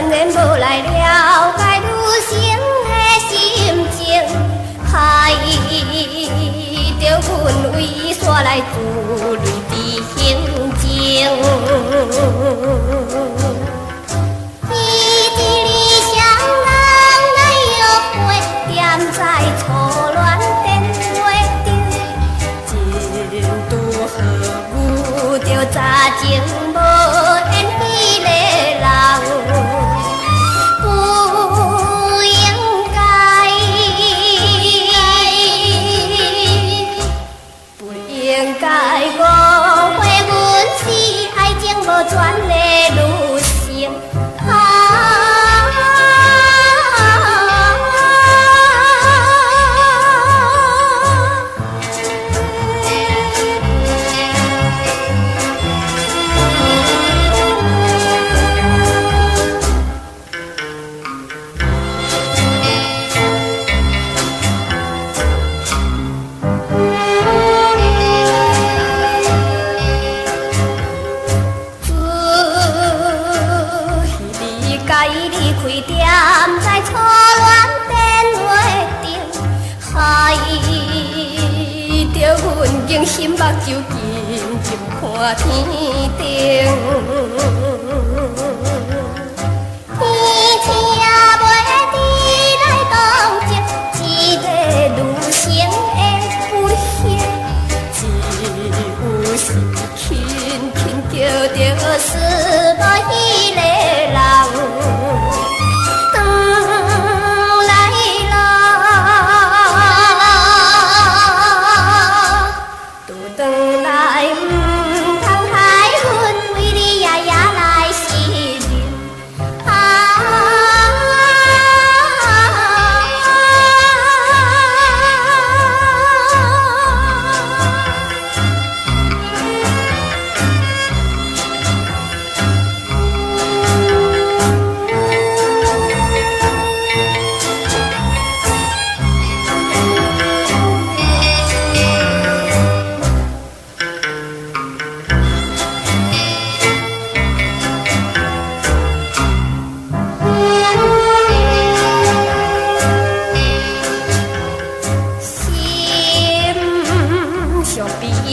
全然无来了解女生的心情，害着阮为煞来自泪伫胸前。伊一日双人来约会，踮在初恋电话顶，前拄好遇着早前无缘迄个人。全的女性在初恋电话顶，害着阮用心目睭紧紧看天顶。天请袂抵来同情一个女生的危险，只有是轻轻叫着思无迄个人。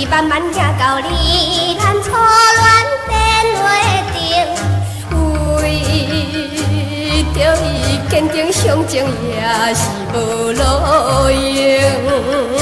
慢慢行到你咱初恋电话顶，为着伊坚定相情也是无路用。